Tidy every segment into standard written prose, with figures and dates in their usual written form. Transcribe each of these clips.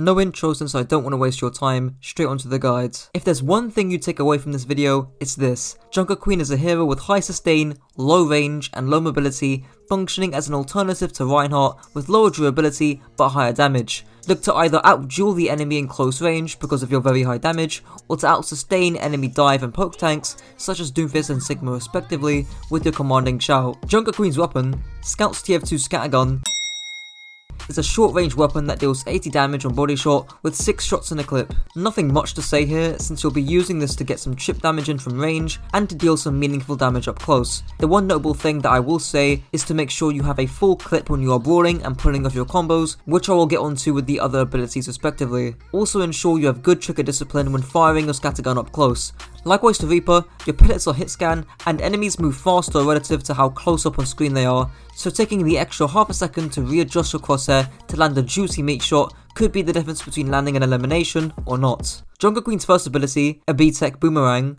No intro since I don't want to waste your time, straight onto the guides. If there's one thing you take away from this video, it's this. Junkerqueen is a hero with high sustain, low range, and low mobility, functioning as an alternative to Reinhardt with lower durability but higher damage. Look to either out-duel the enemy in close range because of your very high damage, or to out-sustain enemy dive and poke tanks, such as Doomfist and Sigma respectively, with your commanding shout. Junkerqueen's weapon, Scout's TF2 Scattergun, is a short-range weapon that deals 80 damage on body shot with 6 shots in a clip. Nothing much to say here, since you'll be using this to get some chip damage in from range and to deal some meaningful damage up close. The one notable thing that I will say is to make sure you have a full clip when you are brawling and pulling off your combos, which I will get onto with the other abilities respectively. Also ensure you have good trigger discipline when firing your scattergun up close. Likewise to Reaper, your pellets are hit scan and enemies move faster relative to how close up on screen they are, so taking the extra half a second to readjust your crosshair to land a juicy meat shot could be the difference between landing an elimination or not. Junkerqueen's first ability, a B-Tech Boomerang,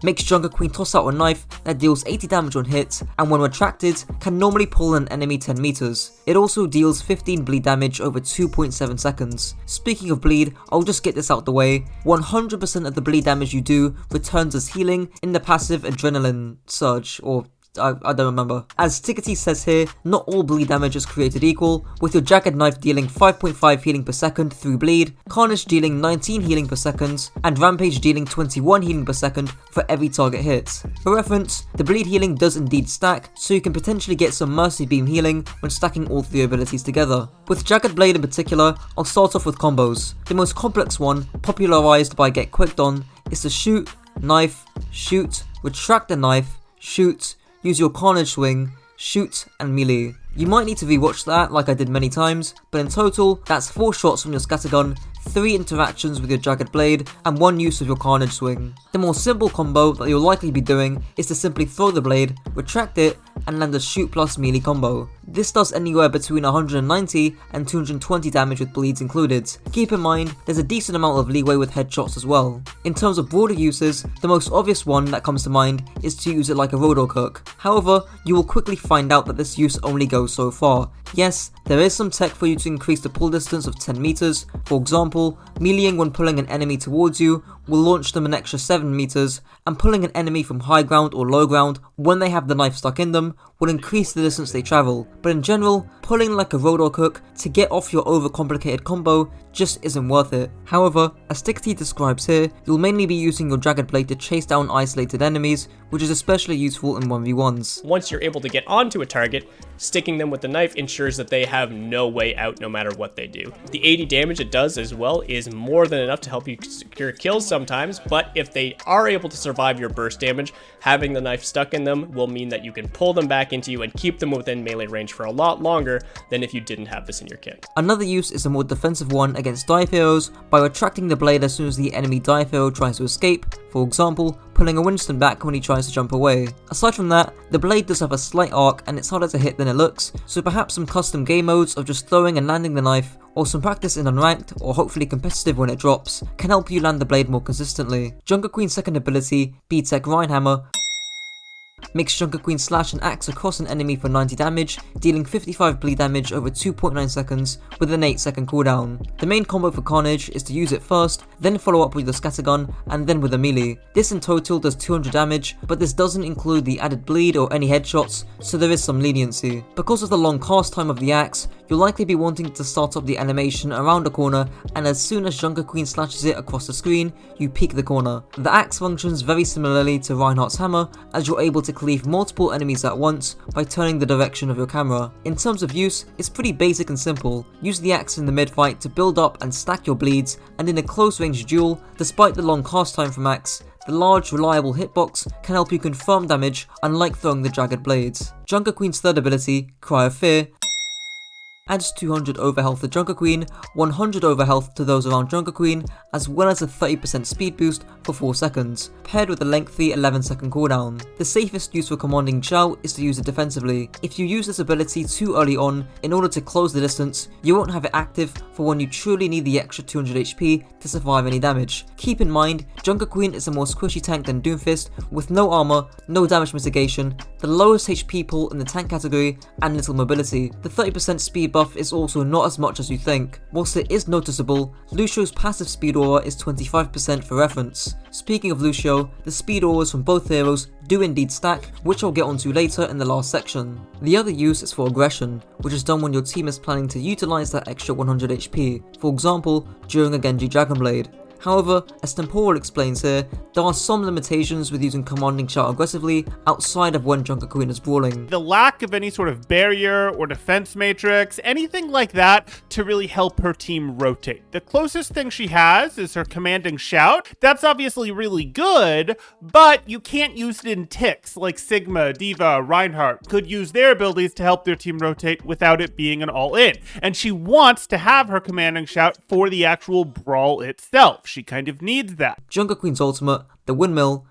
makes Junkerqueen toss out a knife that deals 80 damage on hit, and when retracted, can normally pull an enemy 10 meters. It also deals 15 bleed damage over 2.7 seconds. Speaking of bleed, I'll just get this out the way. 100% of the bleed damage you do returns as healing in the passive Adrenaline Surge, or I don't remember. As Tikatee says here, not all bleed damage is created equal, with your Jagged Knife dealing 5.5 healing per second through bleed, Carnage dealing 19 healing per second, and Rampage dealing 21 healing per second for every target hit. For reference, the bleed healing does indeed stack, so you can potentially get some Mercy Beam healing when stacking all 3 abilities together. With Jagged Blade in particular, I'll start off with combos. The most complex one, popularized by Get Quicked On, is to shoot, knife, shoot, retract the knife, shoot, use your Carnage swing, shoot, and melee. You might need to rewatch that like I did many times, but in total, that's 4 shots from your scattergun, 3 interactions with your Jagged Blade, and 1 use of your Carnage swing. The more simple combo that you'll likely be doing is to simply throw the blade, retract it, and land a shoot plus melee combo. This does anywhere between 190 and 220 damage with bleeds included. Keep in mind, there's a decent amount of leeway with headshots as well. In terms of broader uses, the most obvious one that comes to mind is to use it like a Roadhog hook. However, you will quickly find out that this use only goes so far. Yes, there is some tech for you to increase the pull distance of 10 meters. For example, meleeing when pulling an enemy towards you will launch them an extra 7 meters, and pulling an enemy from high ground or low ground when they have the knife stuck in them will increase the distance they travel. But in general, pulling like a Roadhog hook to get off your overcomplicated combo just isn't worth it. However, as Tikatee describes here, you'll mainly be using your Jagged Blade to chase down isolated enemies, which is especially useful in 1v1s. Once you're able to get onto a target, sticking them with the knife ensures that they have no way out no matter what they do. The 80 damage it does as well is more than enough to help you secure kills sometimes, but if they are able to survive your burst damage, having the knife stuck in them will mean that you can pull them back into you and keep them within melee range for a lot longer than if you didn't have this in your kit. Another use is a more defensive one against dive heroes by retracting the blade as soon as the enemy dive hero tries to escape, for example, pulling a Winston back when he tries to jump away. Aside from that, the blade does have a slight arc and it's harder to hit than it looks, so perhaps some custom game modes of just throwing and landing the knife, or some practice in unranked or hopefully competitive when it drops, can help you land the blade more consistently. Junkerqueen's second ability, B-Tech Rhinehammer, makes Junkerqueen slash an axe across an enemy for 90 damage, dealing 55 bleed damage over 2.9 seconds with an 8-second cooldown. The main combo for Carnage is to use it first, then follow up with the scattergun, and then with a melee. This in total does 200 damage, but this doesn't include the added bleed or any headshots, so there is some leniency. Because of the long cast time of the axe, you'll likely be wanting to start up the animation around a corner, and as soon as Junkerqueen slashes it across the screen, you peek the corner. The axe functions very similarly to Reinhardt's hammer, as you're able to cleave multiple enemies at once by turning the direction of your camera. In terms of use, it's pretty basic and simple. Use the axe in the mid-fight to build up and stack your bleeds, and in a close-range duel, despite the long cast time from axe, the large, reliable hitbox can help you confirm damage, unlike throwing the Jagged Blades. Junkerqueen's third ability, Cry of Fear, adds 200 overhealth to Junkerqueen, 100 overhealth to those around Junkerqueen, as well as a 30% speed boost for 4 seconds, paired with a lengthy 11-second cooldown. The safest use for commanding Chow is to use it defensively. If you use this ability too early on in order to close the distance, you won't have it active for when you truly need the extra 200 HP to survive any damage. Keep in mind, Junkerqueen is a more squishy tank than Doomfist, with no armor, no damage mitigation, the lowest HP pool in the tank category, and little mobility. The 30% speed buff is also not as much as you think. Whilst it is noticeable, Lucio's passive speed aura is 25% for reference. Speaking of Lucio, the speed auras from both heroes do indeed stack, which I'll get onto later in the last section. The other use is for aggression, which is done when your team is planning to utilise that extra 100 HP, for example, during a Genji Jagged Blade. However, as Temporal explains here, there are some limitations with using Commanding Shout aggressively outside of when Junkerqueen is brawling. The lack of any sort of barrier or defense matrix, anything like that to really help her team rotate. The closest thing she has is her Commanding Shout. That's obviously really good, but you can't use it in ticks like Sigma, Diva, Reinhardt could use their abilities to help their team rotate without it being an all-in. And she wants to have her Commanding Shout for the actual brawl itself. She kind of needs that. Junkerqueen's ultimate, the Windmill,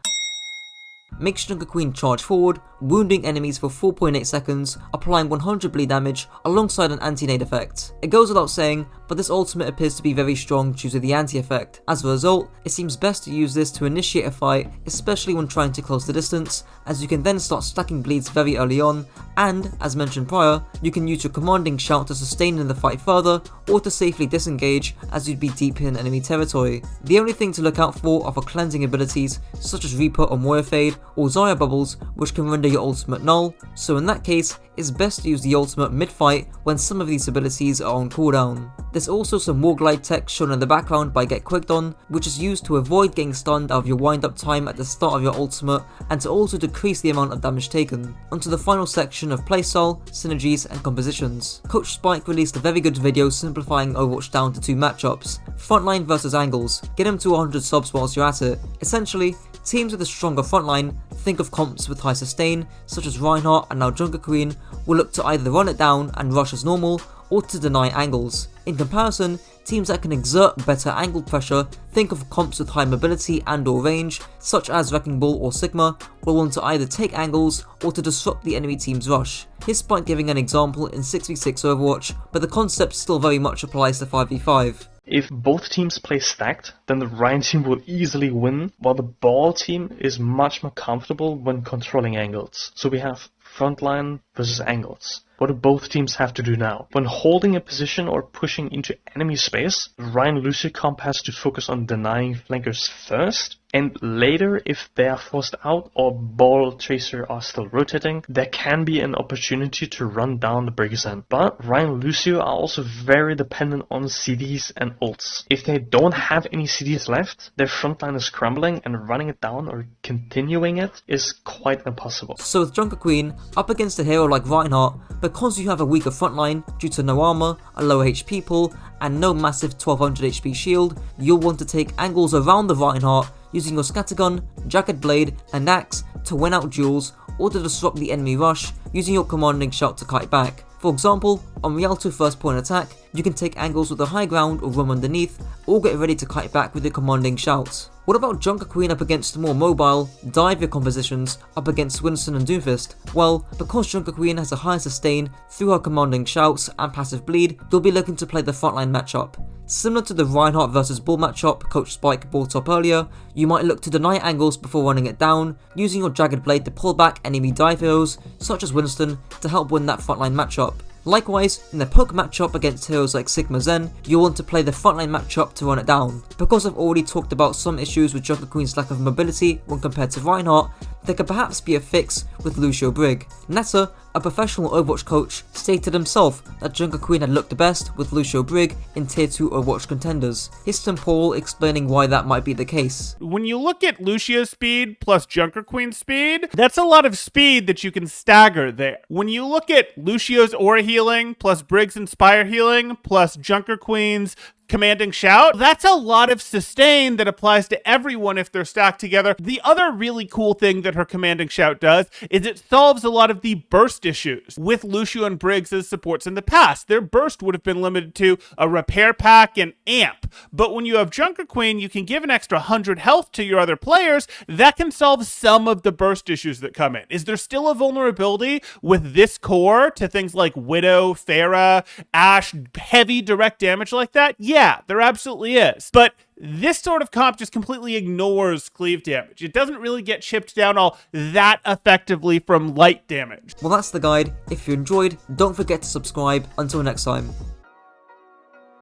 makes Junkerqueen charge forward, wounding enemies for 4.8 seconds, applying 100 bleed damage alongside an anti-nade effect. It goes without saying, but this ultimate appears to be very strong due to the anti-effect. As a result, it seems best to use this to initiate a fight, especially when trying to close the distance, as you can then start stacking bleeds very early on, and, as mentioned prior, you can use your Commanding Shout to sustain in the fight further, or to safely disengage as you'd be deep in enemy territory. The only thing to look out for are for cleansing abilities, such as Reaper or Moira Fade, or Zarya Bubbles, which can render your ultimate null, so in that case, it's best to use the ultimate mid-fight when some of these abilities are on cooldown. There's also some War Glide tech shown in the background by Get Quicked On, which is used to avoid getting stunned out of your wind-up time at the start of your ultimate, and to also decrease the amount of damage taken. Onto the final section of playstyle, synergies, and compositions. Coach Spike released a very good video simplifying Overwatch down to 2 matchups, frontline versus angles. Get him to 100 subs whilst you're at it. Essentially, teams with a stronger frontline, think of comps with high sustain, such as Reinhardt and now Junkerqueen, will look to either run it down and rush as normal, or to deny angles. In comparison, teams that can exert better angle pressure, think of comps with high mobility and or range, such as Wrecking Ball or Sigma, will want to either take angles or to disrupt the enemy team's rush. Here's Spike giving an example in 6v6 Overwatch, but the concept still very much applies to 5v5. If both teams play stacked, then the Ryan team will easily win, while the Ball team is much more comfortable when controlling angles. So we have frontline versus angles. What do both teams have to do now? When holding a position or pushing into enemy space, Ryan Lucio comp has to focus on denying flankers first, and later, if they are forced out or Ball Tracer are still rotating, there can be an opportunity to run down the breakers end. But Ryan Lucio are also very dependent on CDs and ults. If they don't have any CDs left, their frontline is crumbling, and running it down or continuing it is quite impossible. So with Junkerqueen up against a hero like Reinhardt, because you have a weaker frontline due to no armor, a lower HP pool, and no massive 1200 HP shield, you'll want to take angles around the Reinhardt using your Scattergun, Jagged Blade, and Axe to win out duels, or to disrupt the enemy rush using your Commanding Shout to kite back. For example, on Rialto first point attack, you can take angles with the high ground or room underneath, or get ready to kite back with your Commanding Shout. What about Junkerqueen up against more mobile, dive compositions up against Winston and Doomfist? Well, because Junkerqueen has a higher sustain through her Commanding Shouts and passive bleed, you'll be looking to play the frontline matchup. Similar to the Reinhardt vs Bull matchup Coach Spike brought up earlier, you might look to deny angles before running it down, using your Jagged Blade to pull back enemy dive heroes, such as Winston, to help win that frontline matchup. Likewise, in the poke matchup against heroes like Sigma Zen, you'll want to play the frontline matchup to run it down. Because I've already talked about some issues with Junkerqueen's lack of mobility when compared to Reinhardt, there could perhaps be a fix with Lucio Brig. Natter, a professional Overwatch coach, stated himself that Junkerqueen had looked the best with Lucio Brig in tier 2 Overwatch contenders. Here's Temporal explaining why that might be the case. When you look at Lucio's speed plus Junkerqueen's speed, that's a lot of speed that you can stagger there. When you look at Lucio's aura healing plus Brig's Inspire healing plus Junkerqueen's Commanding Shout, that's a lot of sustain that applies to everyone if they're stacked together. The other really cool thing that her Commanding Shout does is it solves a lot of the burst issues with Lucio and Briggs as supports in the past. Their burst would have been limited to a repair pack and amp. But when you have Junkerqueen, you can give an extra 100 health to your other players. That can solve some of the burst issues that come in. Is there still a vulnerability with this core to things like Widow, Pharah, Ashe, heavy direct damage like that? Yeah, there absolutely is. But this sort of comp just completely ignores cleave damage. It doesn't really get chipped down all that effectively from light damage. Well, that's the guide. If you enjoyed, don't forget to subscribe. Until next time.